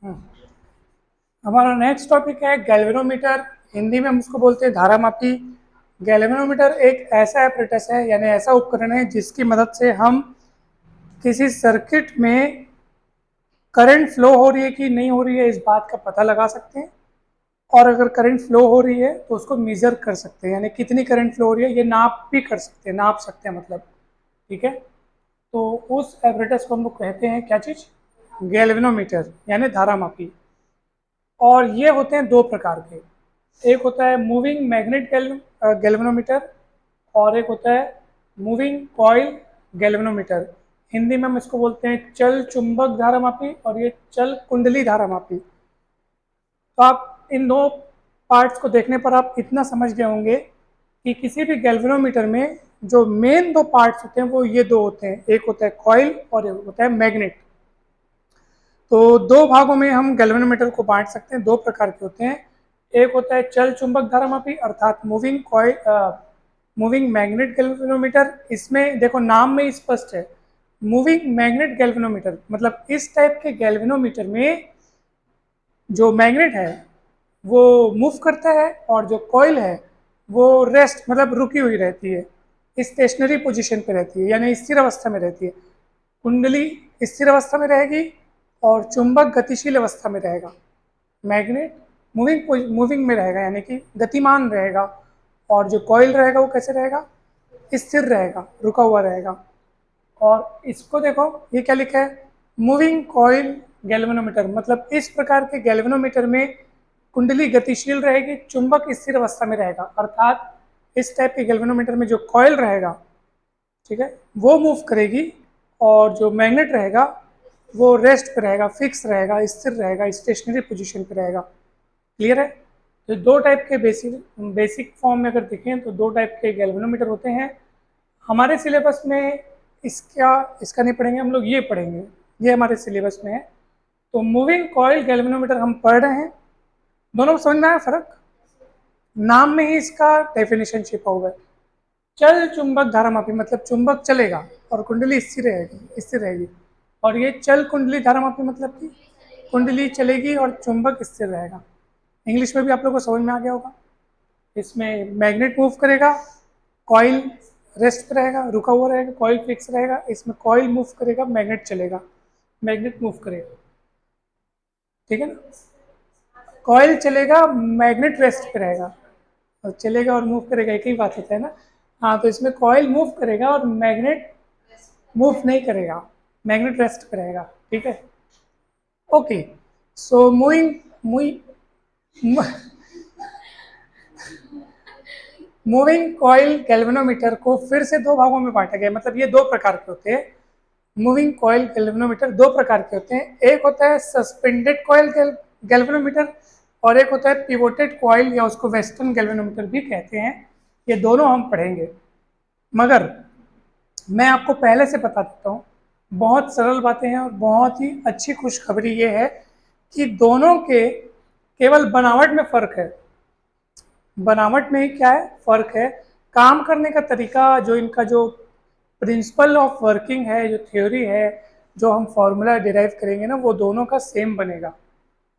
हम्म, हमारा next topic है galvanometer. Hindi में हम उसको बोलते हैं धारामापी। गैल्वेनोमीटर एक ऐसा एपरेटस है, यानी ऐसा उपकरण है जिसकी मदद से हम किसी सर्किट में करंट फ्लो हो रही है कि नहीं हो रही है इस बात का पता लगा सकते हैं। और अगर करंट फ्लो हो रही है तो उसको मेजर कर सकते हैं, यानी कितनी करंट फ्लो हो रही है ये नाप भी कर सकते हैं, नाप सकते हैं मतलब। ठीक है, तो उस एपरेटस को हम लोग कहते हैं क्या चीज़? गैल्वेनोमीटर यानी धारामापी। और ये होते हैं दो प्रकार के। एक होता है मूविंग मैग्नेट गैल्वेनोमीटर, और एक होता है मूविंग कॉइल गैल्वेनोमीटर। हिंदी में हम इसको बोलते हैं चल चुंबक धारामापी और ये चल कुंडली धारामापी। तो आप इन दो पार्ट्स को देखने पर आप इतना समझ गए होंगे कि किसी भी गैल्वेनोमीटर में जो मेन दो पार्ट्स होते हैं वो ये दो होते हैं, एक होता है कॉइल और एक होता है मैग्नेट। तो दो भागों में हम गैल्वेनोमीटर को बांट सकते हैं, दो प्रकार के होते हैं। एक होता है चल चुंबक धारामापी अर्थात moving coil, moving magnet galvanometer. इसमें देखो नाम में ही स्पष्ट है, मूविंग मैग्नेट गैल्वेनोमीटर मतलब इस टाइप के गैल्वेनोमीटर में जो मैग्नेट है वो मूव करता है और जो कॉइल है वो रेस्ट मतलब रुकी हुई रहती है, स्टेशनरी पोजीशन पे रहती है, यानी स्थिर अवस्था में रहती है। कुंडली स्थिर अवस्था में रहेगी और चुंबक गतिशील अवस्था में रहेगा। मैग्नेट मूविंग में रहेगा, यानी कि गतिमान रहेगा। और जो कॉइल रहेगा वो कैसे रहेगा? स्थिर रहेगा, रुका हुआ रहेगा। और इसको देखो ये क्या लिखा है, मूविंग कॉइल गैल्वेनोमीटर मतलब इस प्रकार के गैल्वेनोमीटर में कुंडली गतिशील रहेगी, चुंबक स्थिर अवस्था में रहेगा। अर्थात इस टाइप के गैल्वेनोमीटर में जो कॉइल रहेगा, ठीक है, वो मूव करेगी और जो मैग्नेट रहेगा वो रेस्ट पे रहेगा, फिक्स रहेगा, स्थिर रहेगा, स्टेशनरी पोजीशन पे रहेगा। क्लियर है? तो दो टाइप के बेसिक बेसिक फॉर्म में अगर देखें तो दो टाइप के गैल्वेनोमीटर होते हैं। हमारे सिलेबस में इसका नहीं पढ़ेंगे हम लोग, ये पढ़ेंगे, ये हमारे सिलेबस में है। तो मूविंग कॉइल गैल्वेनोमीटर हम पढ़ रहे हैं। दोनों को समझ में आया फर्क? नाम में ही इसका डेफिनेशन छिपा हुआ है। चल चुंबक धारामापी मतलब चुंबक चलेगा और कुंडली स्थिर रहेगी। और ये चल कुंडली धारामापी मतलब कि कुंडली चलेगी और चुंबक स्थिर रहेगा। इंग्लिश में भी आप लोगों को समझ में आ गया होगा। इसमें मैग्नेट मूव करेगा, कॉइल रेस्ट पे रहेगा, रुका हुआ रहेगा, कॉइल फिक्स रहेगा। इसमें कॉइल मूव करेगा, मैग्नेट चलेगा, मैग्नेट मूव करेगा। ठीक है ना? कॉइल चलेगा, मैग्नेट रेस्ट पे रहेगा। और चलेगा और मूव करेगा एक ही बात होता है ना। हाँ, तो इसमें कॉइल मूव करेगा और मैग्नेट मूव नहीं करेगा, मैग्नेट रेस्ट पे रहेगा। ठीक है, okay. So moving moving coil galvanometer को फिर से दो भागों में बांटा गया, मतलब ये दो प्रकार के होते हैं। मूविंग कॉइल गैल्वेनोमीटर दो प्रकार के होते हैं, एक होता है सस्पेंडेड कॉइल गैल्वेनोमीटर और एक होता है पिवोटेड कॉइल या उसको वेस्टर्न गैल्वेनोमीटर भी कहते हैं। ये दोनों हम पढ़ेंगे, मगर मैं आपको पहले से बता देता हूँ, बहुत सरल बातें हैं और बहुत ही अच्छी खुशखबरी ये है कि दोनों के केवल बनावट में फ़र्क है। बनावट में ही क्या है, फ़र्क है। काम करने का तरीका, जो इनका जो प्रिंसिपल ऑफ वर्किंग है, जो थ्योरी है, जो हम फॉर्मूला डिराइव करेंगे ना, वो दोनों का सेम बनेगा।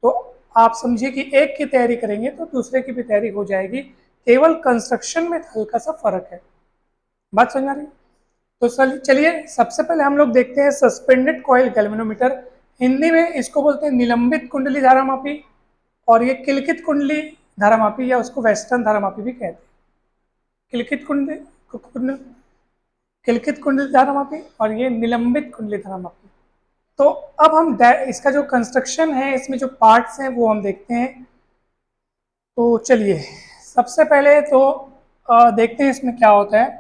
तो आप समझिए कि एक की तैयारी करेंगे तो दूसरे की भी तैयारी हो जाएगी, केवल कंस्ट्रक्शन में हल्का सा फर्क है। बात समझ आ रही है? तो चलिए सबसे पहले हम लोग देखते हैं सस्पेंडेड कॉइल गैल्वेनोमीटर। हिंदी में इसको बोलते हैं निलंबित कुंडली धारामापी, और ये किलकित कुंडली धारामापी या उसको वेस्टर्न धारामापी भी कहते हैं। किलकित कुंडली किलकित कुंडली धारामापी और ये निलंबित कुंडली धारामापी। तो अब हम इसका जो कंस्ट्रक्शन है, इसमें जो पार्ट्स हैं वो हम देखते हैं। तो चलिए सबसे पहले तो देखते हैं इसमें क्या होता है।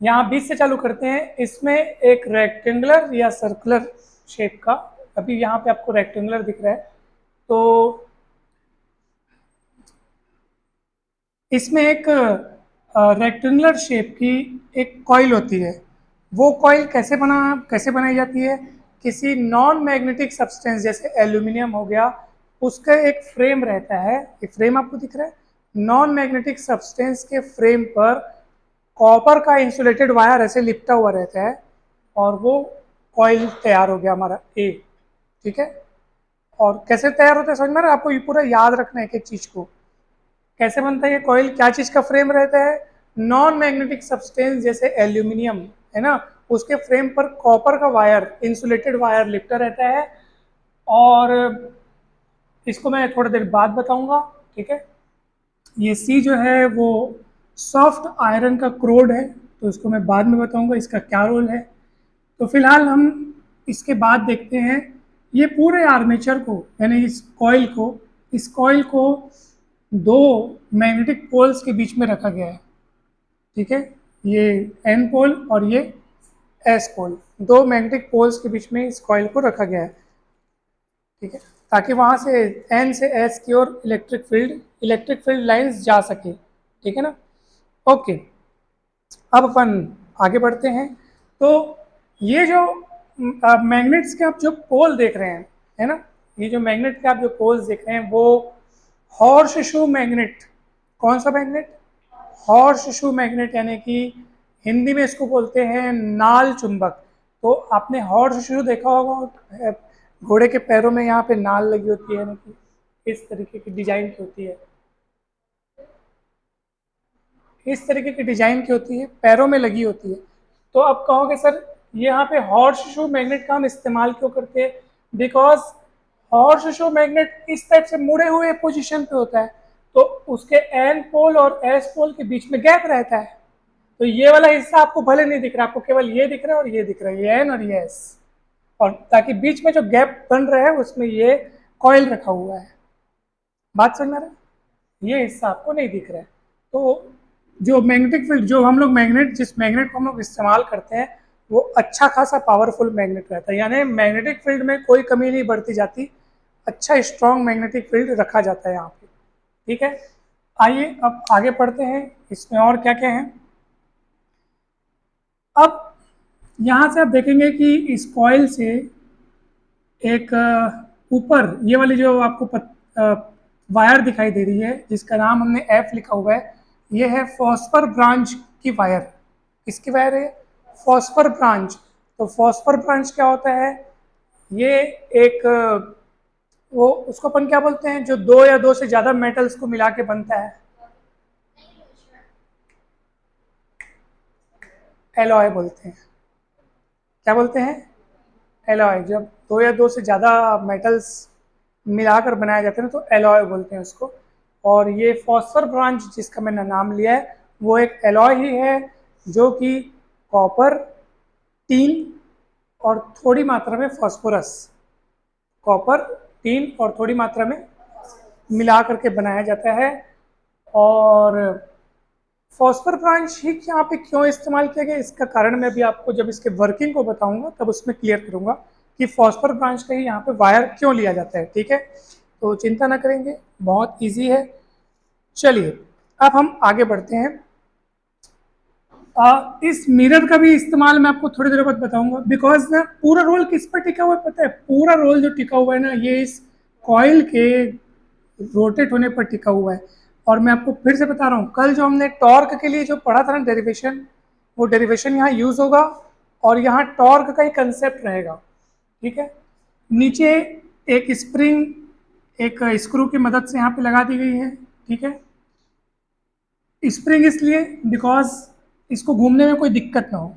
यहाँ बीच से चालू करते हैं। इसमें एक रेक्टेंगुलर या सर्कुलर शेप का, अभी यहाँ पे आपको रेक्टेंगुलर दिख रहा है, तो इसमें एक रेक्टेंगुलर शेप की एक कॉइल होती है। वो कॉइल कैसे बनाई जाती है? किसी नॉन मैग्नेटिक सब्सटेंस जैसे एल्यूमिनियम हो गया, उसका एक फ्रेम रहता है, ये फ्रेम आपको दिख रहा है। नॉन मैग्नेटिक सब्सटेंस के फ्रेम पर कॉपर का इंसुलेटेड वायर ऐसे लिपटा हुआ रहता है और वो कॉइल तैयार हो गया हमारा ए। ठीक है, और कैसे तैयार होता है समझ में आ रहा है आपको? ये पूरा याद रखना है एक एक चीज को। कैसे बनता है ये कॉइल, क्या चीज का फ्रेम रहता है? नॉन मैग्नेटिक सब्सटेंस जैसे एल्यूमिनियम है ना, उसके फ्रेम पर कॉपर का वायर, इंसुलेटेड वायर लिपटा रहता है। और इसको मैं थोड़ी देर बाद बताऊंगा, ठीक है। ये सी जो है वो सॉफ्ट आयरन का क्रोड है, तो इसको मैं बाद में बताऊंगा इसका क्या रोल है। तो फिलहाल हम इसके बाद देखते हैं ये पूरे आर्मेचर को, यानी इस कॉइल को दो मैग्नेटिक पोल्स के बीच में रखा गया है, ठीक है। ये एन पोल और ये एस पोल, दो मैग्नेटिक पोल्स के बीच में इस कॉइल को रखा गया है, ठीक है, ताकि वहां से एन से एस की ओर इलेक्ट्रिक फील्ड लाइंस जा सके, ठीक है ना। ओके, अब अपन आगे बढ़ते हैं। तो ये जो मैग्नेट्स के आप जो पोल देख रहे हैं, है ना, ये जो मैग्नेट के आप जो पोल्स देख रहे हैं वो हॉर्स शू मैग्नेट। कौन सा मैग्नेट? हॉर्स शू मैग्नेट, यानी कि हिंदी में इसको बोलते हैं नाल चुंबक। तो आपने हॉर्स शू देखा होगा, घोड़े के पैरों में यहाँ पे नाल लगी होती है, यानी कि इस तरीके की डिजाइन की होती है, इस तरीके की डिजाइन की होती है, पैरों में लगी होती है। तो अब कहोगे सर यहाँ पे हॉर्स शू मैग्नेट का हम इस्तेमाल क्यों करते हैं? बिकॉज हॉर्स शू मैग्नेट इस टाइप से मुड़े हुए पोजीशन पे होता है, तो उसके एन पोल और एस पोल के बीच में गैप रहता है। तो ये वाला हिस्सा आपको भले नहीं दिख रहा, आपको केवल ये दिख रहा है और ये दिख रहा है, ये एन और ये एस, और ताकि बीच में जो गैप बन रहा है उसमें ये कॉइल रखा हुआ है। बात समझ में आ रहा है? ये हिस्सा आपको नहीं दिख रहा है। तो जो मैग्नेटिक फील्ड, जो हम लोग जिस मैग्नेट को हम लोग इस्तेमाल करते हैं वो अच्छा खासा पावरफुल मैग्नेट रहता है, यानी मैग्नेटिक फील्ड में कोई कमी नहीं बढ़ती जाती, अच्छा स्ट्रॉन्ग मैग्नेटिक फील्ड रखा जाता है यहाँ पे, ठीक है। आइए अब आगे पढ़ते हैं, इसमें और क्या क्या है। अब यहाँ से आप देखेंगे कि इस कॉइल से एक ऊपर ये वाली जो आपको वायर दिखाई दे रही है, जिसका नाम हमने एफ लिखा हुआ है, ये है फॉस्फर ब्रांच की वायर। किसकी वायर है? Phosphor branch. तो फॉस्फर ब्रांच क्या होता है? ये एक वो उसको अपन क्या बोलते हैं, जो दो या दो से ज्यादा मेटल्स को मिला के बनता है? एलॉय बोलते हैं। क्या बोलते हैं? एलॉय। जब दो या दो से ज़्यादा मेटल्स मिलाकर बनाया जाता है ना, तो एलॉय बोलते हैं उसको। और ये फॉस्फर ब्रांच जिसका मैंने नाम लिया है वो एक एलॉय ही है, जो कि कॉपर, टीन और थोड़ी मात्रा में फॉस्फोरस, कॉपर, टीन और थोड़ी मात्रा में मिला करके बनाया जाता है। और फॉस्फर ब्रांच ही यहाँ पे क्यों इस्तेमाल किया गया, इसका कारण मैं अभी आपको जब इसके वर्किंग को बताऊंगा तब उसमें क्लियर करूंगा कि फॉस्फर ब्रांच का ही यहाँ पे वायर क्यों लिया जाता है, ठीक है। तो चिंता ना करेंगे, बहुत इजी है। चलिए अब हम आगे बढ़ते हैं। इस मिरर का भी इस्तेमाल मैं आपको थोड़ी देर बाद बताऊंगा, बिकॉज ना पूरा रोल किस पर टिका हुआ है पता है? पूरा रोल जो टिका हुआ है ना, ये इस कॉइल के रोटेट होने पर टिका हुआ है। और मैं आपको फिर से बता रहा हूँ, कल जो हमने टॉर्क के लिए जो पढ़ा था ना डेरिवेशन, वो डेरिवेशन यहाँ यूज होगा और यहाँ टॉर्क का ही कंसेप्ट रहेगा, ठीक है। नीचे एक स्प्रिंग एक स्क्रू की मदद से यहाँ पे लगा दी गई है, ठीक है। स्प्रिंग इसलिए बिकॉज इसको घूमने में कोई दिक्कत ना हो।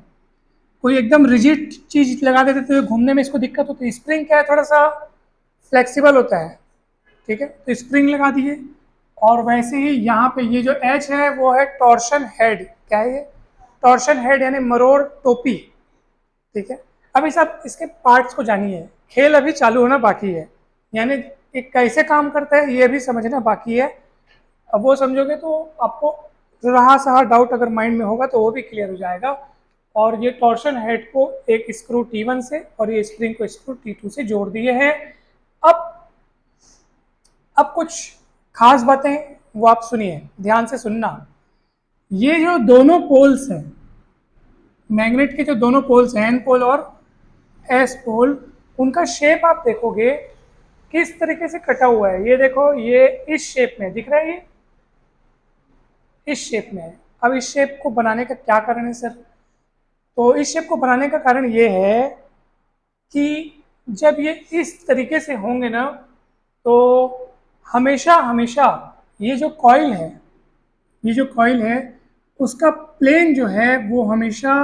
कोई एकदम रिजिड चीज लगा देते तो घूमने में इसको दिक्कत होती है। स्प्रिंग क्या है, थोड़ा सा फ्लेक्सिबल होता है, ठीक है। तो स्प्रिंग लगा दिए। और वैसे ही यहाँ पे ये जो एच है वो है टॉर्शन हेड। क्या है ये? टॉर्शन हेड यानी मरोड़ टोपी, ठीक है। अब इस आप इसके पार्ट्स को जानिए, खेल अभी चालू होना बाकी है, यानी ये कैसे काम करता है ये भी समझना बाकी है। अब वो समझोगे तो आपको रहा सहा डाउट अगर माइंड में होगा तो वो भी क्लियर हो जाएगा। और ये टॉर्शन हेड को एक स्क्रू T1 से और ये स्प्रिंग को स्क्रू T2 से जोड़ दिए हैं। अब कुछ खास बातें वो आप सुनिए, ध्यान से सुनना। ये जो दोनों पोल्स हैं, मैग्नेट के जो दोनों पोल्स हैं, एन पोल और एस पोल, उनका शेप आप देखोगे किस तरीके से कटा हुआ है। ये देखो, ये इस शेप में दिख रहा है, ये इस शेप में है। अब इस शेप को बनाने का क्या कारण है सर? तो इस शेप को बनाने का कारण ये है कि जब ये इस तरीके से होंगे ना, तो हमेशा हमेशा ये जो कॉइल है, ये जो कॉइल है उसका प्लेन जो है वो हमेशा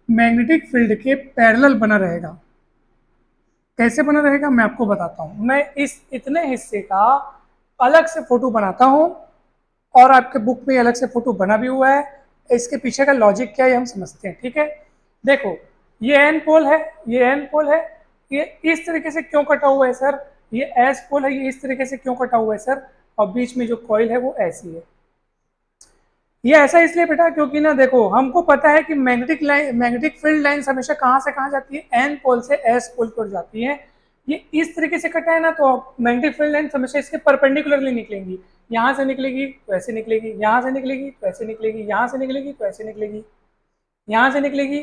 मैग्नेटिक फील्ड के पैरेलल बना रहेगा। कैसे बना रहेगा मैं आपको बताता हूँ। मैं इस इतने हिस्से का अलग से फोटो बनाता हूँ और आपके बुक में अलग से फोटो बना भी हुआ है। इसके पीछे का लॉजिक क्या है हम समझते हैं, ठीक है। देखो ये एन पोल है, ये एन पोल है, ये इस तरीके से क्यों कटा हुआ है सर, ये एस पोल है, ये इस तरीके से क्यों कटा हुआ है सर, और बीच में जो कॉइल है वो ऐसी है। ये ऐसा इसलिए बेटा क्योंकि ना देखो हमको पता है कि मैग्नेटिक फील्ड लाइंस हमेशा कहाँ से कहाँ जाती है, एन पोल से एस पोल पर जाती है। ये इस तरीके से कटा है ना, तो मैग्नेटिक फील्ड लाइंस हमेशा इसके परपेंडिकुलरली निकलेंगी। यहाँ से निकलेगी तो ऐसे निकलेगी, यहाँ से निकलेगी तो ऐसे निकलेगी, यहाँ से निकलेगी तो ऐसे निकलेगी, यहाँ से निकलेगी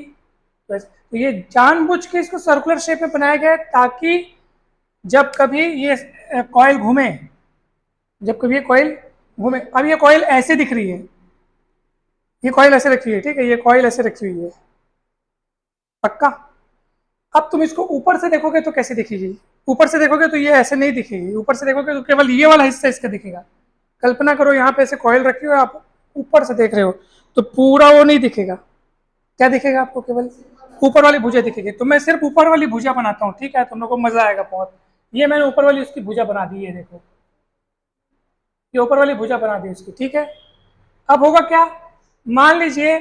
तो ऐसे। तो ये जानबूझ के इसको सर्कुलर शेप में बनाया गया है ताकि जब कभी ये कॉइल घूमे, जब कभी ये कॉइल घूमे, अब ये कॉइल ऐसे दिख रही है, ये कॉइल ऐसे रखी है, ठीक है, ये कॉइल ऐसे रखी हुई है, पक्का। अब तुम इसको ऊपर से देखोगे तो कैसे दिखेगी, ऊपर से देखोगे तो ये ऐसे नहीं दिखेगी, ऊपर से देखोगे तो केवल ये वाला हिस्सा इसका दिखेगा। कल्पना करो यहाँ पे ऐसे कॉइल रखी हो, आप ऊपर से देख रहे हो तो पूरा वो नहीं दिखेगा। क्या दिखेगा आपको, केवल ऊपर वाली भुजा दिखेगी। तो मैं सिर्फ ऊपर वाली भुजा बनाता हूँ, ठीक है, तुम लोग को मजा आएगा बहुत। ये मैंने ऊपर वाली उसकी भुजा बना दी है, देखो ये ऊपर वाली भुजा बना दी उसकी, ठीक है। अब होगा क्या, मान लीजिए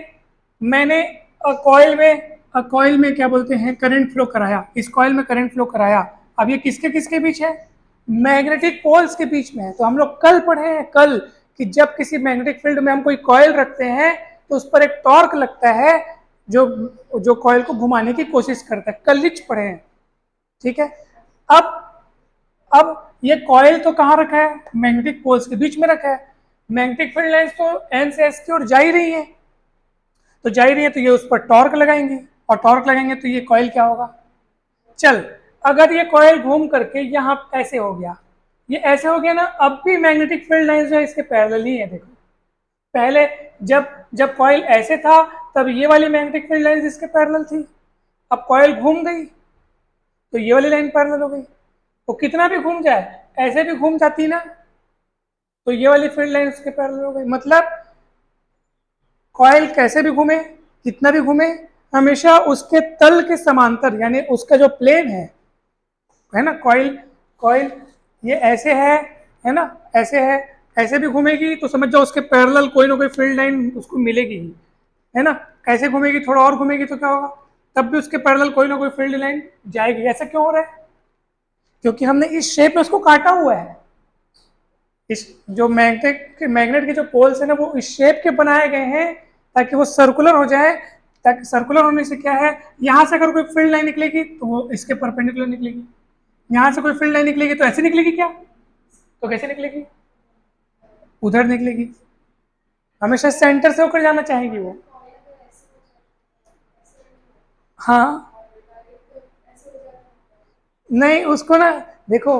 मैंने कॉइल में क्या बोलते हैं करंट फ्लो कराया, इस कॉइल में करंट फ्लो कराया। अब ये किसके किसके बीच है, मैग्नेटिक पोल्स के बीच में है। तो हम लोग कल पढ़े हैं, कल, कि जब किसी मैग्नेटिक फील्ड में हम कोई कॉइल रखते हैं तो उस पर एक टॉर्क लगता है जो जो कॉइल को घुमाने की कोशिश करता है, कल लिच पढ़े हैं, ठीक है। अब अब ये कॉइल तो कहाँ रखा है, मैग्नेटिक पोल्स के बीच में रखा है। मैग्नेटिक फील्ड लाइंस तो एन से एस की ओर जा ही रही है, तो जा ही रही है, तो ये उस पर टॉर्क लगाएंगे, और टॉर्क लगाएंगे तो ये कॉइल क्या होगा, चल अगर ये कॉइल घूम करके यहाँ ऐसे हो गया, ये ऐसे हो गया ना, अब भी मैग्नेटिक फील्ड लाइंस जो है इसके पैरेलल ही है। देखो पहले जब जब कॉइल ऐसे था तब ये वाली मैग्नेटिक फील्ड लाइंस इसके पैरेलल थी, अब कॉइल घूम गई तो ये वाली लाइन पैरेलल हो गई। वो कितना भी घूम जाए, ऐसे भी घूम जाती ना, तो ये वाली फील्ड लाइन उसके पैरेलल हो गई। मतलब कॉइल कैसे भी घूमे, कितना भी घूमे, हमेशा उसके तल के समांतर, यानी उसका जो प्लेन है ना, कॉइल कॉइल ये ऐसे है ना, ऐसे है, ऐसे भी घूमेगी तो समझ जाओ उसके पैरेलल कोई ना कोई फील्ड लाइन उसको मिलेगी ही, है ना। ऐसे घूमेगी, थोड़ा और घूमेगी तो क्या होगा, तब भी उसके पैरेलल कोई ना कोई फील्ड लाइन जाएगी। ऐसा क्यों हो रहा है, क्योंकि हमने इस शेप में उसको काटा हुआ है। इस जो मैग्नेट के जो पोल्स है ना वो इस शेप के बनाए गए हैं ताकि वो सर्कुलर हो जाए, ताकि सर्कुलर होने से क्या है, यहाँ से अगर कोई फील्ड लाइन निकलेगी तो वो इसके परपेंडिकुलर निकलेगी, यहाँ से कोई फील्ड लाइन निकलेगी तो ऐसे निकलेगी, क्या तो कैसे निकलेगी, उधर निकलेगी, हमेशा सेंटर से होकर जाना चाहेगी वो। हाँ नहीं उसको ना, देखो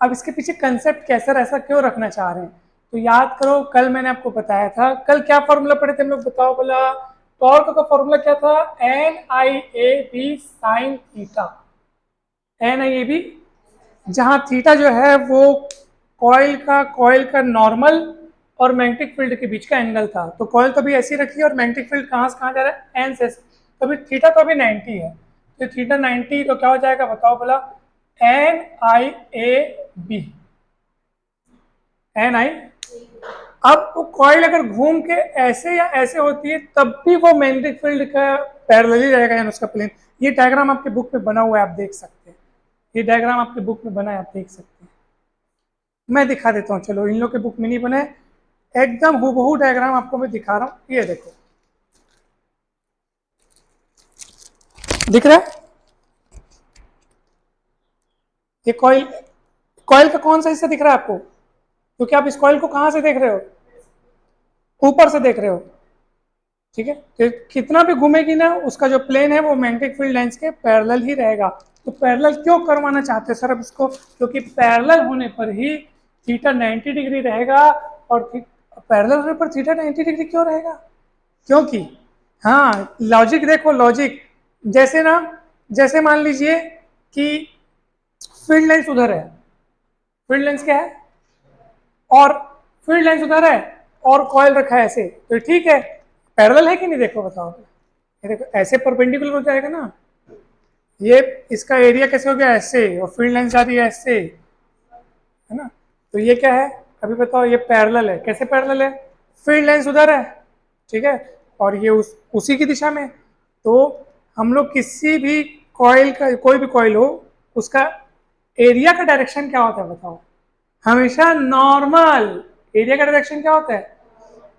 अब इसके पीछे कंसेप्ट कैसा, ऐसा क्यों रखना चाह रहे हैं, तो याद करो कल मैंने आपको बताया था, कल क्या फॉर्मूला पढ़े थे हम लोग, बताओ बोला, टॉर्क का फॉर्मूला क्या था, N I A B sine theta, N I A B, जहां थीटा जो है वो कॉइल का नॉर्मल और मैग्नेटिक फील्ड के बीच का एंगल था। तो कॉइल तो अभी ऐसी रखी है और मैग्नेटिक फील्ड कहाँ से कहाँ जा रहा है, एन से, तो अभी थीटा तो अभी 90 है, तो थीटा 90, तो क्या हो जाएगा बताओ बोला, N I A B, N I. अब वो कॉइल अगर घूम के ऐसे या ऐसे होती है तब भी वो मैग्नेटिक फील्ड का पैरेलल ही रहेगा, यानी उसका प्लेन। ये डायग्राम आपके बुक में बना हुआ है, आप देख सकते हैं, ये डायग्राम आपके बुक में बना है, आप देख सकते हैं। मैं दिखा देता हूँ, चलो इन लोग के बुक में नहीं बने, एकदम हूबहू डायग्राम आपको मैं दिखा रहा हूँ, ये देखो दिख रहा है, ये कॉइल, कॉइल का कौन सा हिस्सा दिख रहा है आपको, क्योंकि आप इस कॉइल को कहाँ से देख रहे हो, ऊपर से देख रहे हो, ठीक है। तो कितना भी घूमेगी ना उसका जो प्लेन है वो मैग्नेटिक फील्ड लाइंस के पैरेलल ही रहेगा। तो पैरेलल क्यों करवाना चाहते हैं सर अब इसको, क्योंकि पैरेलल होने पर ही थीटा 90 डिग्री रहेगा, और पैरेलल होने पर थीटा 90 डिग्री क्यों रहेगा, क्योंकि हाँ लॉजिक देखो, लॉजिक जैसे ना, जैसे मान लीजिए कि फील्ड लाइंस उधर है, फील्ड लेंस क्या है, और फील्ड लेंस उधर है और कॉइल रखा है ऐसे, तो ठीक है, पैरेलल है कि नहीं, देखो बताओ, ये देखो ऐसे परपेंडिकुलर हो जाएगा ना, ये इसका एरिया कैसे हो गया ऐसे, और फील्ड लेंस जा रही है ऐसे, है ना, तो ये क्या है, अभी बताओ, ये पैरेलल है, कैसे पैरेलल है, फील्ड लेंस उधर है, ठीक है, और ये उसी की दिशा में, तो हम लोग किसी भी कॉइल का, कोई भी कॉइल हो, उसका एरिया का डायरेक्शन क्या होता है बताओ, हमेशा नॉर्मल, एरिया का डायरेक्शन क्या होता है,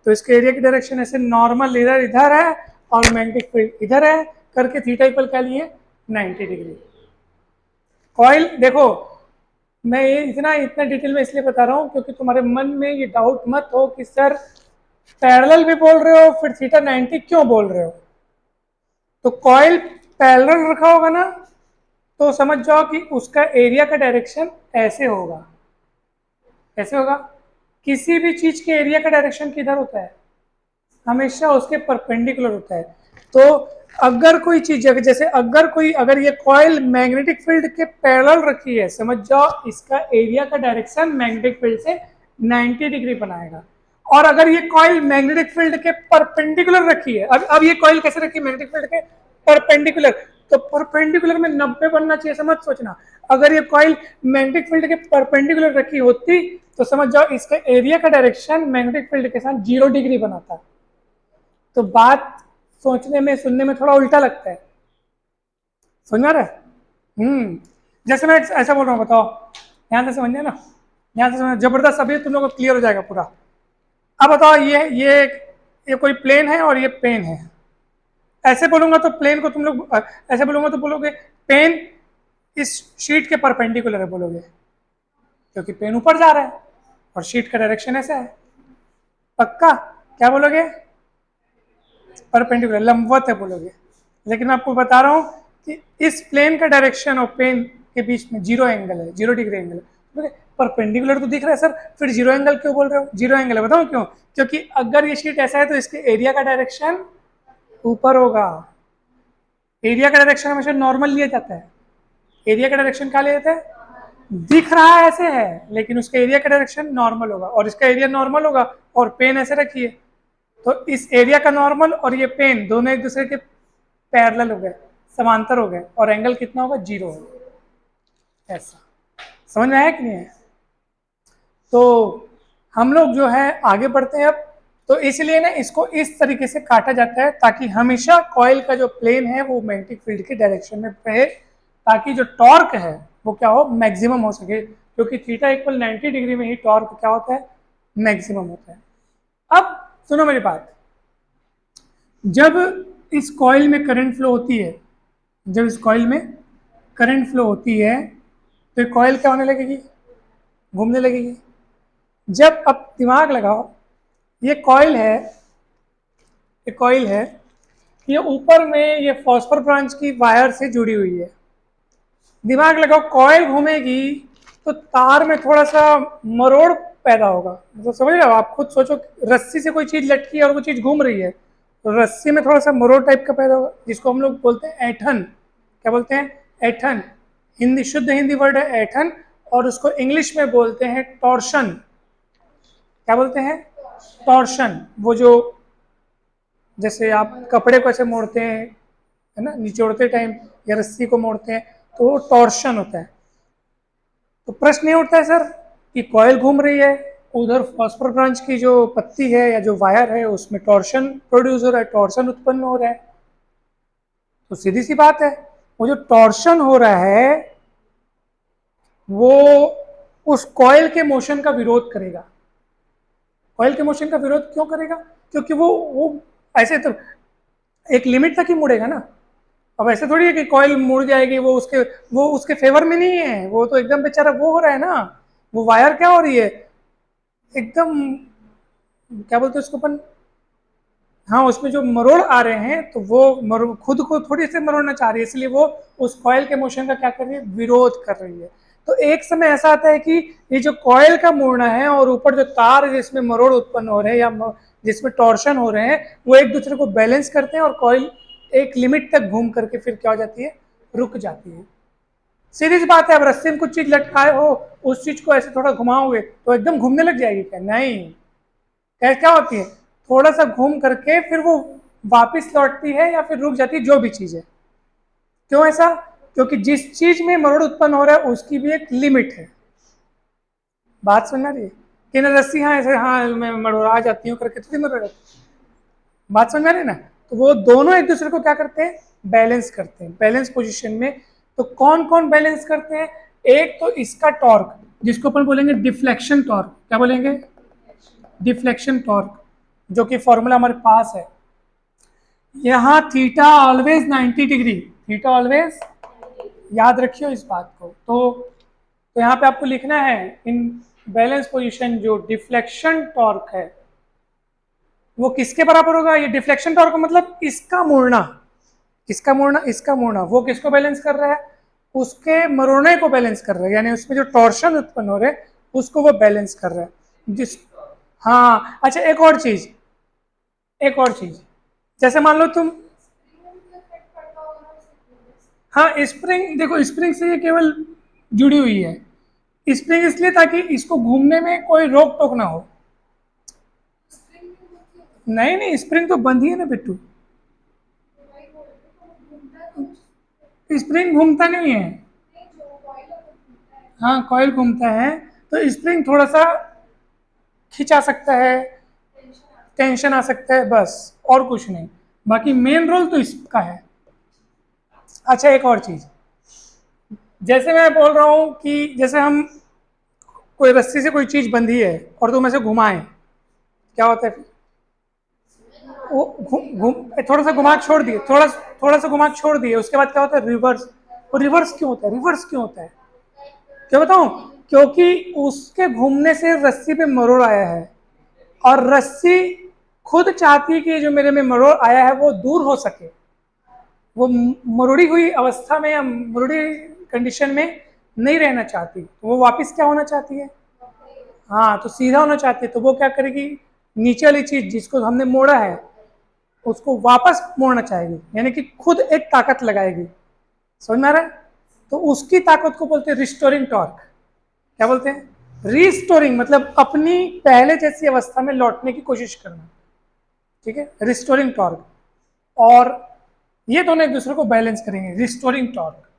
तो इसके एरिया की डायरेक्शन ऐसे नॉर्मल इधर इधर है और मैग्नेटिक फील्ड इधर है, करके थीटा इक्वल क्या लिए 90 डिग्री। कॉइल देखो, मैं ये इतना डिटेल में इसलिए बता रहा हूँ क्योंकि तुम्हारे मन में ये डाउट मत हो कि सर पैरेलल भी बोल रहे हो फिर थीटा 90 क्यों बोल रहे हो, तो कॉइल पैरेलल रखा होगा ना, तो समझ जाओ कि उसका एरिया का डायरेक्शन ऐसे होगा, ऐसे होगा, किसी भी चीज के एरिया का डायरेक्शन किधर होता है, हमेशा उसके परपेंडिकुलर होता है। तो अगर कोई चीज, जैसे अगर ये कॉइल मैग्नेटिक फील्ड के पैरेलल रखी है, समझ जाओ इसका एरिया का डायरेक्शन मैग्नेटिक फील्ड से 90 डिग्री बनाएगा। और अगर ये कॉइल मैग्नेटिक फील्ड के परपेंडिकुलर रखी है, अब ये कॉइल कैसे रखी है, मैग्नेटिक फील्ड के परपेंडिकुलर, तो परपेंडिकुलर में 90 बनना चाहिए, समझ सोचना, अगर ये कॉइल मैग्नेटिक फील्ड के परपेंडिकुलर रखी होती तो समझ जाओ इसका एरिया का डायरेक्शन मैग्नेटिक फील्ड के साथ 0 डिग्री बनाता। तो बात सोचने में सुनने में थोड़ा उल्टा लगता है, समझ में आ रहा है? जैसे मैं ऐसा बोल रहा हूँ, बताओ, ध्यान से समझिए ना, ध्यान से समझ, जबरदस्त, अभी तुम लोगों को क्लियर हो जाएगा पूरा। अब बताओ, ये कोई प्लेन है और ये पेन है, ऐसे बोलूंगा तो प्लेन को तुम लोग, ऐसे बोलूंगा तो बोलोगे पेन इस शीट के परपेंडिकुलर है बोलोगे, क्योंकि पेन ऊपर जा रहा है और शीट का डायरेक्शन ऐसा है, पक्का क्या बोलोगे, परपेंडिकुलर, लंबवत है बोलोगे। लेकिन मैं आपको बता रहा हूं कि इस प्लेन का डायरेक्शन और पेन के बीच में 0 एंगल है, 0 डिग्री एंगल है, परपेंडिकुलर तो दिख रहा है सर, फिर 0 एंगल क्यों बोल रहे हो, 0 एंगल है, बताओ क्यों, क्योंकि अगर ये शीट ऐसा है तो इसके एरिया का डायरेक्शन ऊपर होगा, एरिया का डायरेक्शन हमेशा नॉर्मल लिया जाता है, एरिया का डायरेक्शन क्या लिया जाता है, दिख रहा है ऐसे है लेकिन उसका एरिया का डायरेक्शन नॉर्मल होगा, और इसका एरिया नॉर्मल होगा और पेन ऐसे रखिए, तो इस एरिया का नॉर्मल और ये पेन दोनों एक दूसरे के पैरेलल हो गए, समांतर हो गए, और एंगल कितना होगा, 0 होगा, ऐसा समझ में आया कि नहीं है? तो हम लोग जो है आगे बढ़ते हैं अब, तो इसलिए ना इसको इस तरीके से काटा जाता है ताकि हमेशा कॉइल का जो प्लेन है वो मैग्नेटिक फील्ड के डायरेक्शन में रहे, ताकि जो टॉर्क है वो क्या हो, मैक्सिमम हो सके, क्योंकि थीटा इक्वल 90 डिग्री में ही टॉर्क क्या होता है, मैक्सिमम होता है। अब सुनो मेरी बात, जब इस कॉइल में करंट फ्लो होती है, जब इस कॉइल में करंट फ्लो होती है तो ये कॉइल क्या होने लगेगी, घूमने लगेगी। जब अब दिमाग लगाओ, ये कॉइल है, ये कॉइल है, ये ऊपर में ये फॉस्फर ब्रांच की वायर से जुड़ी हुई है, दिमाग लगाओ, कॉइल घूमेगी तो तार में थोड़ा सा मरोड़ पैदा होगा, मतलब समझ रहे हो, आप खुद सोचो, रस्सी से कोई चीज लटकी है और वो चीज घूम रही है, तो रस्सी में थोड़ा सा मरोड़ टाइप का पैदा होगा, जिसको हम लोग बोलते हैं ऐठन, क्या बोलते हैं, ऐठन, हिंदी शुद्ध हिंदी वर्ड है ऐठन, और उसको इंग्लिश में बोलते हैं टॉर्शन, क्या बोलते हैं, टॉर्शन, वो जो जैसे आप कपड़े को ऐसे मोड़ते हैं, है ना, निचोड़ते टाइम, या रस्सी को मोड़ते हैं, तो वो टॉर्शन होता है। तो प्रश्न ये उठता है सर कि कॉइल घूम रही है, उधर फॉस्फर ब्रांच की जो पत्ती है या जो वायर है उसमें टॉर्शन प्रोड्यूस हो रहा है, टॉर्शन उत्पन्न हो रहा है, तो सीधी सी बात है, वो जो टॉर्शन हो रहा है वो उस कॉइल के मोशन का विरोध करेगा। कॉइल के मोशन का विरोध क्यों करेगा, क्योंकि वो ऐसे तो एक लिमिट तक ही मुड़ेगा ना, अब ऐसे थोड़ी है कि कॉइल मुड़ जाएगी, वो उसके फेवर में नहीं है, वो तो एकदम बेचारा वो हो रहा है ना, वो वायर क्या हो रही है, एकदम क्या बोलते हैं उसको अपन, हाँ, उसमें जो मरोड़ आ रहे हैं तो वो खुद को थोड़ी से मरोड़ना चाह रही है, इसलिए वो उस कॉइल के मोशन का क्या कर रही है, विरोध कर रही है। तो एक समय ऐसा आता है कि ये जो कॉइल का मुड़ना है और ऊपर जो तार जिसमें मरोड़ उत्पन्न हो रहे हैं या जिसमें टॉर्शन हो रहे हैं, वो एक दूसरे को बैलेंस करते हैं और कॉइल एक लिमिट तक घूम करके फिर क्या हो जाती है, रुक जाती है। सीधी सी बात है, अब रस्सी में कुछ चीज लटकाए हो, उस चीज को ऐसे थोड़ा घुमाओगे तो एकदम घूमने लग जाएगी क्या? नहीं। क्या होती है, थोड़ा सा घूम करके फिर वो वापस लौटती है या फिर रुक जाती है, जो भी चीज है। क्यों ऐसा? क्योंकि जिस चीज में मरोड़ उत्पन्न हो रहा है उसकी भी एक लिमिट है। बात सुनना रही है कि ना, रस्सी हाँ ऐसे हाँ मैं मरोड़ा जाती हूँ करके थोड़ी मरोड़। बात समझ में आ रही है ना? तो वो दोनों एक दूसरे को क्या करते हैं, बैलेंस करते हैं, बैलेंस पोजीशन में। तो कौन कौन बैलेंस करते हैं? एक तो इसका टॉर्क, जिसको अपन बोलेंगे डिफ्लेक्शन टॉर्क। क्या बोलेंगे? डिफ्लेक्शन टॉर्क, जो कि फॉर्मूला हमारे पास है। यहाँ theta always 90 degree, theta always, याद रखियो इस बात को। तो यहाँ पे आपको लिखना है इन बैलेंस पोजीशन जो डिफ्लेक्शन टॉर्क है वो किसके बराबर होगा? ये डिफ्लेक्शन टॉर्क मतलब इसका मुड़ना, किसका मुड़ना? इसका मुड़ना। वो किसको बैलेंस कर रहा है? उसके मरोड़ने को बैलेंस कर रहा है, यानी उसमें जो टॉर्शन उत्पन्न हो रहे हैं उसको वो बैलेंस कर रहा है। जिस हाँ अच्छा, एक और चीज, एक और चीज, जैसे मान लो तुम, हाँ स्प्रिंग, देखो स्प्रिंग से ये केवल जुड़ी हुई है। स्प्रिंग इसलिए ताकि इसको घूमने में कोई रोक टोक ना हो। नहीं नहीं, स्प्रिंग तो बंद ही है ना बिट्टू, स्प्रिंग घूमता नहीं है। हाँ कॉइल घूमता है, तो स्प्रिंग थोड़ा सा खिंचा सकता है, टेंशन आ सकता है, बस और कुछ नहीं। बाकी मेन रोल तो इसका है। अच्छा एक और चीज, जैसे मैं बोल रहा हूँ कि जैसे हम कोई रस्सी से कोई चीज बंधी है और तुम ऐसे घुमाए, क्या होता है फिर? वो थोड़ा सा घुमा के छोड़ दिए, थोड़ा सा घुमा के छोड़ दिए, उसके बाद क्या होता है? रिवर्स। वो रिवर्स क्यों होता है? रिवर्स क्यों होता है? क्यों बताऊं? क्योंकि उसके घूमने से रस्सी पे मरोड़ आया है, और रस्सी खुद चाहती है कि जो मेरे में मरोड़ आया है वो दूर हो सके। वो मरोड़ी हुई अवस्था में या मरोड़ी कंडीशन में नहीं रहना चाहती, तो वो वापस क्या होना चाहती है? हाँ, तो सीधा होना चाहती है। तो वो क्या करेगी? नीचे वाली चीज जिसको हमने मोड़ा है उसको वापस मोड़ना चाहेगी, यानी कि खुद एक ताकत लगाएगी। समझ में आ रहा है? तो उसकी ताकत को बोलते हैं रिस्टोरिंग टॉर्क। क्या बोलते हैं? रिस्टोरिंग मतलब अपनी पहले जैसी अवस्था में लौटने की कोशिश करना। ठीक है, रिस्टोरिंग टॉर्क। और ये दोनों एक दूसरे को बैलेंस करेंगे, रिस्टोरिंग टॉर्क।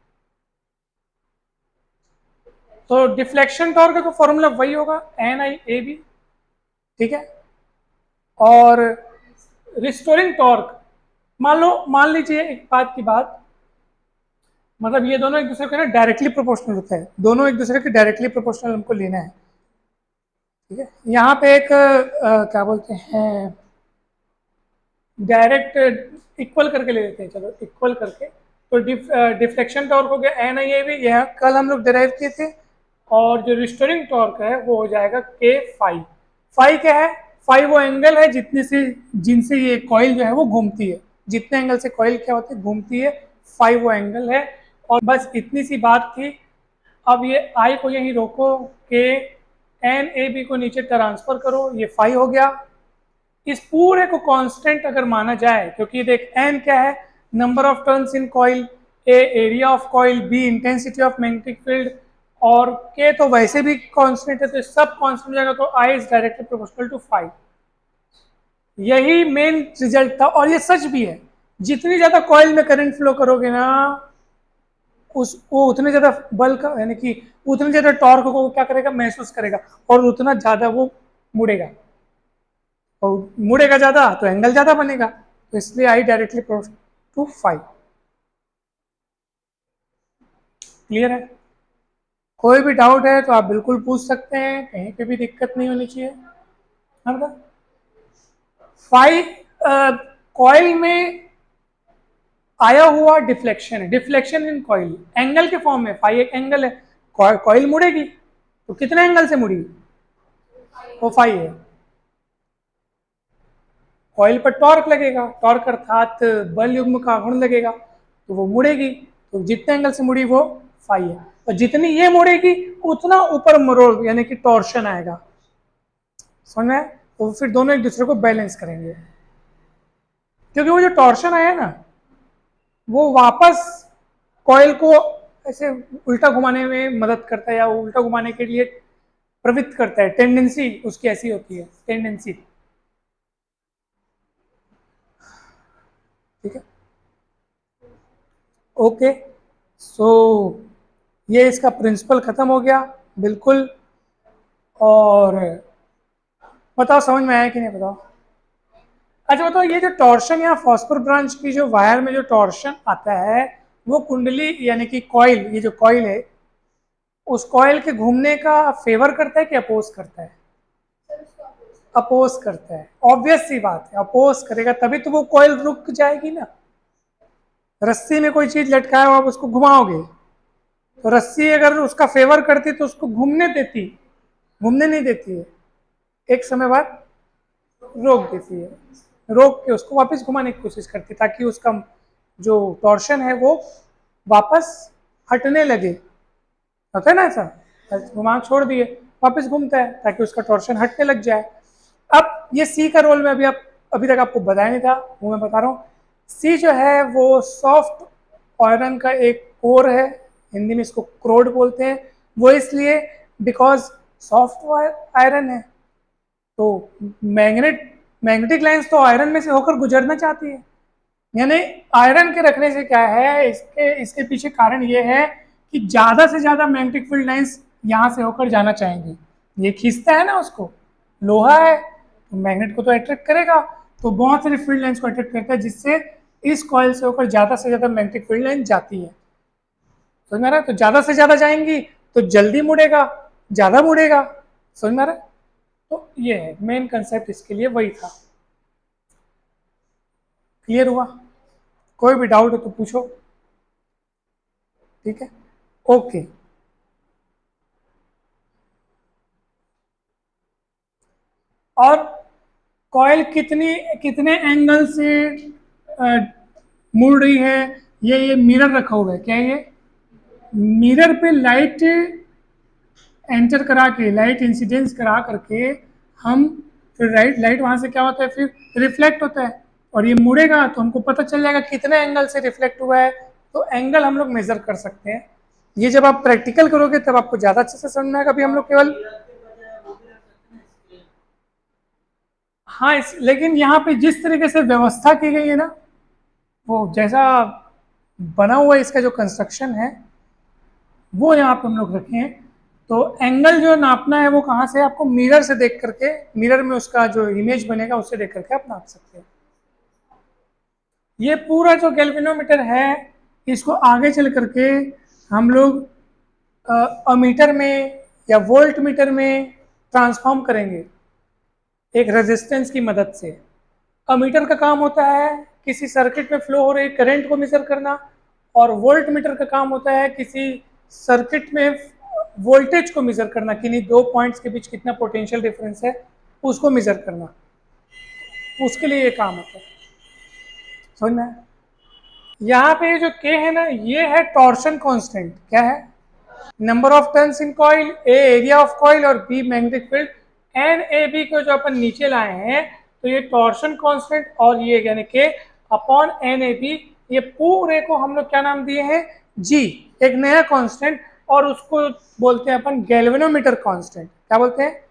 तो डिफ्लेक्शन टॉर्क का फॉर्मूला वही होगा, एन आई ए बी। ठीक है, और रिस्टोरिंग टॉर्क, मान लीजिए एक बात की बात, मतलब ये दोनों एक दूसरे के ना डायरेक्टली प्रोपोर्शनल होते हैं, दोनों एक दूसरे के डायरेक्टली प्रोपोर्शनल हमको लेना है। ठीक है, यहाँ पे एक क्या बोलते हैं, डायरेक्ट इक्वल करके ले लेते हैं, चलो इक्वल करके। तो डिफ्लेक्शन टॉर्क हो गया एन आई ए बी, यह कल हम लोग डिराइव किए थे। और जो रिस्टोरिंग टॉर्क है वो हो जाएगा के फाई। फाई क्या है? फाई वो एंगल है जितने से, जिनसे ये कॉइल जो है वो घूमती है, जितने एंगल से कॉइल क्या होती है, घूमती है, फाई वो एंगल है। और बस इतनी सी बात थी। अब ये आई को यहीं रोको, के एन ए बी को नीचे ट्रांसफर करो, ये फाई हो गया। इस पूरे को कांस्टेंट अगर माना जाए, क्योंकि देख एन क्या है? Number of turns in coil, A area of coil, B intensity of magnetic field, और के तो वैसे भी कांस्टेंट है, तो सब कांस्टेंट हो जाएगा। तो I is directly proportional to 5। यही मेन रिजल्ट था, और ये सच भी है। जितनी ज्यादा कॉइल में करंट फ्लो करोगे ना, उस वो उतने ज्यादा बल का, यानी कि उतने ज्यादा टॉर्क को क्या करेगा? महसूस करेगा, और उतना ज्यादा वो मुड़ेगा, और मुड़ेगा ज्यादा तो एंगल ज्यादा बनेगा। तो इसलिए आई डायरेक्टली टू 5। क्लियर है? कोई भी डाउट है तो आप बिल्कुल पूछ सकते हैं, कहीं पे भी दिक्कत नहीं होनी चाहिए। हाँ, 5 कॉइल में आया हुआ डिफ्लेक्शन है, डिफ्लेक्शन इन कॉइल एंगल के फॉर्म में। फाई एक एंगल है, कॉइल मुड़ेगी तो कितने एंगल से मुड़ी? वो फाई है। कॉइल पर टॉर्क लगेगा, टॉर्क अर्थात बल युग्म का गुण लगेगा, तो वो मुड़ेगी, तो जितने एंगल से मुड़ी वो फाई है। और जितनी ये मुड़ेगी उतना ऊपर मरोड़, यानी कि टॉर्शन आएगा। समझ में? तो फिर दोनों एक दूसरे को बैलेंस करेंगे, क्योंकि वो जो टॉर्शन आया ना वो वापस कॉइल को ऐसे उल्टा घुमाने में मदद करता है या उल्टा घुमाने के लिए प्रवृत्त करता है, टेंडेंसी उसकी ऐसी होती है, टेंडेंसी। ठीक है, ओके। सो ये इसका प्रिंसिपल खत्म हो गया बिल्कुल। और बताओ समझ में आया कि नहीं, बताओ। अच्छा बताओ, ये जो टॉर्शन या फॉस्फोर ब्रांच की जो वायर में जो टॉर्शन आता है, वो कुंडली यानी कि कॉइल, ये जो कॉइल है उस कॉइल के घूमने का फेवर करता है कि अपोज करता है? अपोज करता है। ऑब्वियस सी बात है, अपोज करेगा तभी तो वो कॉइल रुक जाएगी ना। रस्सी में कोई चीज लटकाया हो, आप उसको घुमाओगे तो रस्सी अगर उसका फेवर करती तो उसको घूमने देती, घूमने नहीं देती है, एक समय बाद रोक देती है, रोक के उसको वापस घुमाने की कोशिश करती है ताकि उसका जो टॉर्शन है वो वापस हटने लगे। होता है ना ऐसा, घुमा छोड़ दिए वापस घूमता है ताकि उसका टॉर्शन हटने लग जाए। अब ये सी का रोल में अभी तक आपको बताया नहीं था, वो मैं बता रहा हूँ। सी जो है वो सॉफ्ट आयरन का एक कोर है, हिंदी में इसको क्रोड बोलते हैं। वो इसलिए बिकॉज सॉफ्ट आयरन है, तो मैग्नेटिक लाइंस तो आयरन में से होकर गुजरना चाहती है। यानी आयरन के रखने से क्या है, इसके इसके पीछे कारण ये है कि ज्यादा से ज्यादा मैग्नेटिक फील्ड लाइंस यहाँ से होकर जाना चाहेंगी। ये खींचता है ना उसको, लोहा है तो मैग्नेट को तो अट्रैक्ट करेगा, तो बहुत सारी फील्ड लाइंस को अट्रैक्ट करता है जिससे इस कॉइल से होकर ज्यादा से ज्यादा मैग्नेटिक फील्ड लाइन जाती है। समझ में आ रहा है? तो ज्यादा से ज्यादा जाएंगी तो जल्दी मुड़ेगा, ज्यादा मुड़ेगा। समझ में आ रहा है? तो ये है मेन कंसेप्ट, इसके लिए वही था। क्लियर हुआ? कोई भी डाउट हो तो पूछो। ठीक है, ओके। और कॉइल कितने एंगल से मुड़ रही है, ये मिरर रखा हुआ है, क्या है ये? मिरर पे लाइट एंटर करा के, लाइट इंसिडेंस करा करके हम फिर लाइट वहां से क्या होता है, फिर रिफ्लेक्ट होता है और ये मुड़ेगा तो हमको पता चल जाएगा कितने एंगल से रिफ्लेक्ट हुआ है। तो एंगल हम लोग मेजर कर सकते हैं। ये जब आप प्रैक्टिकल करोगे तब आपको ज्यादा अच्छे से समझ में आएगा। अभी हम लोग केवल हाँ लेकिन यहाँ पे जिस तरीके से व्यवस्था की गई है ना, वो जैसा बना हुआ इसका जो कंस्ट्रक्शन है वो यहाँ पे हम लोग रखे हैं। तो एंगल जो नापना है वो कहाँ से, आपको मिरर से देख करके, मिरर में उसका जो इमेज बनेगा उससे देख करके आप नाप सकते हैं। ये पूरा जो गैल्वेनोमीटर है इसको आगे चल करके हम लोग अमीटर में या वोल्ट मीटर में ट्रांसफॉर्म करेंगे एक रेजिस्टेंस की मदद से। अमीटर का काम होता है किसी सर्किट में फ्लो हो रही करंट को मेजर करना, और वोल्ट मीटर का काम होता है किसी सर्किट में वोल्टेज को मेजर करना, किन्हीं दो पॉइंट्स के बीच कितना पोटेंशियल डिफरेंस है उसको मेजर करना, उसके लिए ये काम होता है। समझ में आया? यहाँ पे जो के है ना, ये है टॉर्शन कांस्टेंट। क्या है? Number of turns in coil, A area of coil और B magnetic field. N A B को जो अपन नीचे लाए हैं तो ये टॉर्शन कांस्टेंट और ये यानी के अपॉन एन ए बी, ये पूरे को हम लोग क्या नाम दिए हैं, जी, एक नया कांस्टेंट, और उसको बोलते हैं अपन गैल्वेनोमीटर कांस्टेंट। क्या बोलते हैं?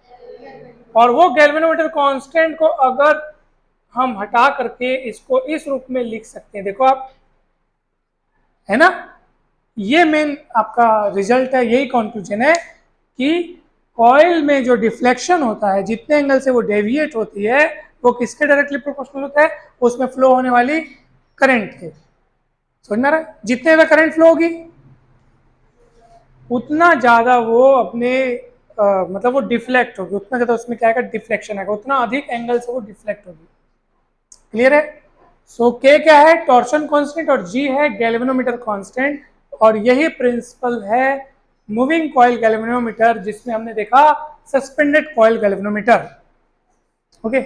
और वो गैल्वेनोमीटर कांस्टेंट को अगर हम हटा करके इसको इस रूप में लिख सकते हैं, देखो आप, है ना, ये मेन आपका रिजल्ट है, यही कंक्लूजन है कि कॉइल में जो डिफ्लेक्शन होता है, जितने एंगल से वो डेविएट होती है, वो किसके डायरेक्टली प्रोपोर्शनल होता है, उसमें फ्लो होने वाली करंट के। समझ में आ रहा है? जितने ज्यादा करंट फ्लो होगी उतना ज्यादा वो अपने मतलब वो डिफ्लेक्ट होगी, उतना ज्यादा उसमें क्या आएगा, डिफ्लेक्शन आएगा, उतना अधिक एंगल से वो डिफ्लेक्ट होगी। क्लियर है? सो के क्या है, टॉर्शन कांस्टेंट, और जी है गैल्वेनोमीटर कांस्टेंट। और यही प्रिंसिपल है मूविंग कॉइल गैल्वेनोमीटर, जिसमें हमने देखा सस्पेंडेड कॉइल गैल्वेनोमीटर। ओके।